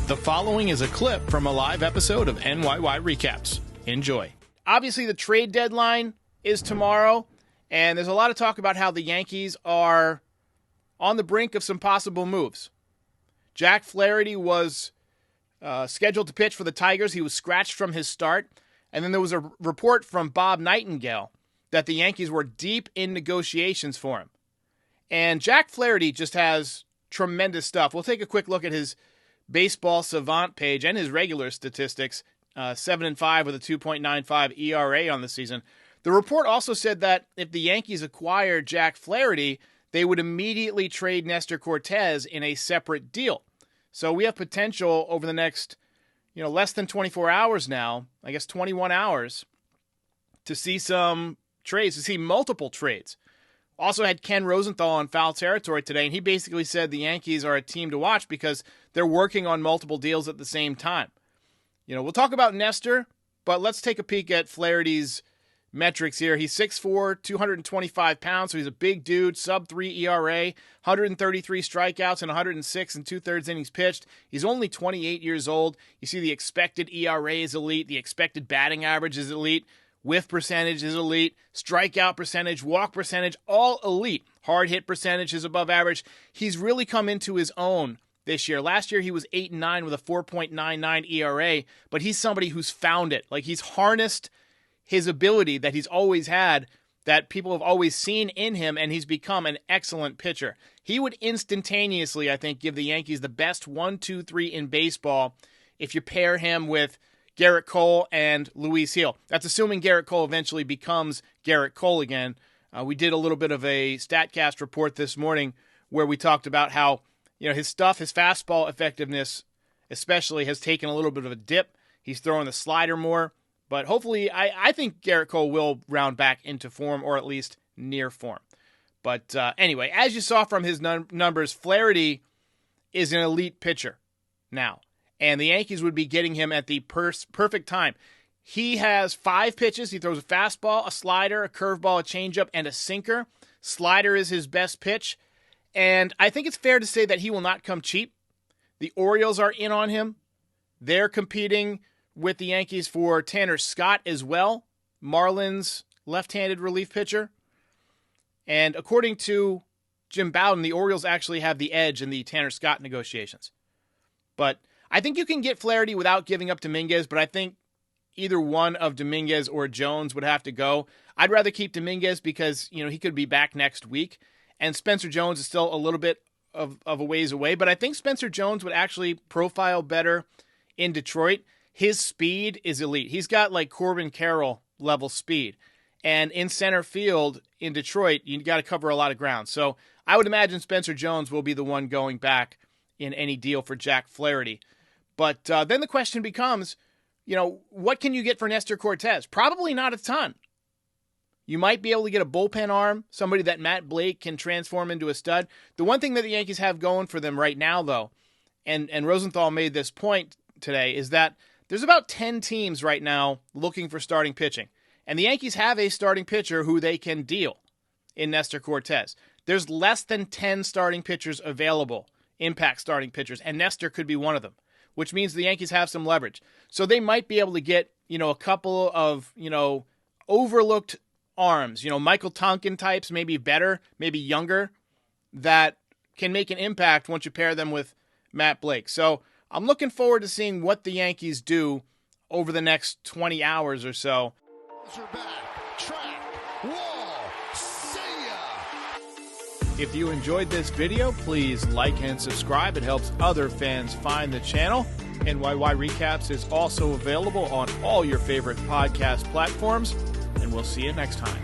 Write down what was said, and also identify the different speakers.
Speaker 1: The following is a clip from a live episode of NYY Recaps. Enjoy. Obviously, the trade deadline is tomorrow, and there's a lot of talk about how the Yankees are on the brink of some possible moves. Jack Flaherty was scheduled to pitch for the Tigers. He was scratched from his start, and then there was a report from Bob Nightingale that the Yankees were deep in negotiations for him. And Jack Flaherty just has tremendous stuff. We'll take a quick look at his Baseball Savant page and his regular statistics, 7-5 with a 2.95 ERA on the season. The report also said that if the Yankees acquired Jack Flaherty, they would immediately trade Nestor Cortes in a separate deal. So we have potential over the next, less than 24 hours now, I guess 21 hours, to see some trades, to see multiple trades. Also had Ken Rosenthal on Foul Territory today, and he basically said the Yankees are a team to watch because they're working on multiple deals at the same time. We'll talk about Nestor, but let's take a peek at Flaherty's metrics here. He's 6'4", 225 pounds, so he's a big dude, sub-3 ERA, 133 strikeouts and 106 and two-thirds innings pitched. He's only 28 years old. You see the expected ERA is elite, the expected batting average is elite, whiff percentage is elite, strikeout percentage, walk percentage, all elite. Hard hit percentage is above average. He's really come into his own this year. Last year he was 8-9 with a 4.99 ERA, but he's somebody who's found it. Like, he's harnessed his ability that he's always had, that people have always seen in him, and he's become an excellent pitcher. He would instantaneously, I think, give the Yankees the best 1-2-3 in baseball if you pair him with Garrett Cole and Luis Gil. That's assuming Garrett Cole eventually becomes Garrett Cole again. We did a little bit of a StatCast report this morning where we talked about how his stuff, his fastball effectiveness especially, has taken a little bit of a dip. He's throwing the slider more. But hopefully, I think Garrett Cole will round back into form, or at least near form. But anyway, as you saw from his numbers, Flaherty is an elite pitcher now. And the Yankees would be getting him at the perfect time. He has 5 pitches. He throws a fastball, a slider, a curveball, a changeup, and a sinker. Slider is his best pitch. And I think it's fair to say that he will not come cheap. The Orioles are in on him. They're competing with the Yankees for Tanner Scott as well, Marlins left-handed relief pitcher. And according to Jim Bowden, the Orioles actually have the edge in the Tanner Scott negotiations. But I think you can get Flaherty without giving up Dominguez, but I think either one of Dominguez or Jones would have to go. I'd rather keep Dominguez because, he could be back next week. And Spencer Jones is still a little bit of a ways away, but I think Spencer Jones would actually profile better in Detroit. His speed is elite. He's got like Corbin Carroll level speed. And in center field in Detroit, you got to cover a lot of ground. So I would imagine Spencer Jones will be the one going back in any deal for Jack Flaherty. But then the question becomes, what can you get for Nestor Cortes? Probably not a ton. You might be able to get a bullpen arm, somebody that Matt Blake can transform into a stud. The one thing that the Yankees have going for them right now, though, and Rosenthal made this point today, is that there's about 10 teams right now looking for starting pitching. And the Yankees have a starting pitcher who they can deal in Nestor Cortes. There's less than 10 starting pitchers available, impact starting pitchers, and Nestor could be one of them, which means the Yankees have some leverage. So they might be able to get, a couple of, overlooked arms, Michael Tonkin types, maybe better, maybe younger, that can make an impact once you pair them with Matt Blake. So I'm looking forward to seeing what the Yankees do over the next 20 hours or so. If you enjoyed this video, please like and subscribe. It helps other fans find the channel. NYY Recaps is also available on all your favorite podcast platforms, and we'll see you next time.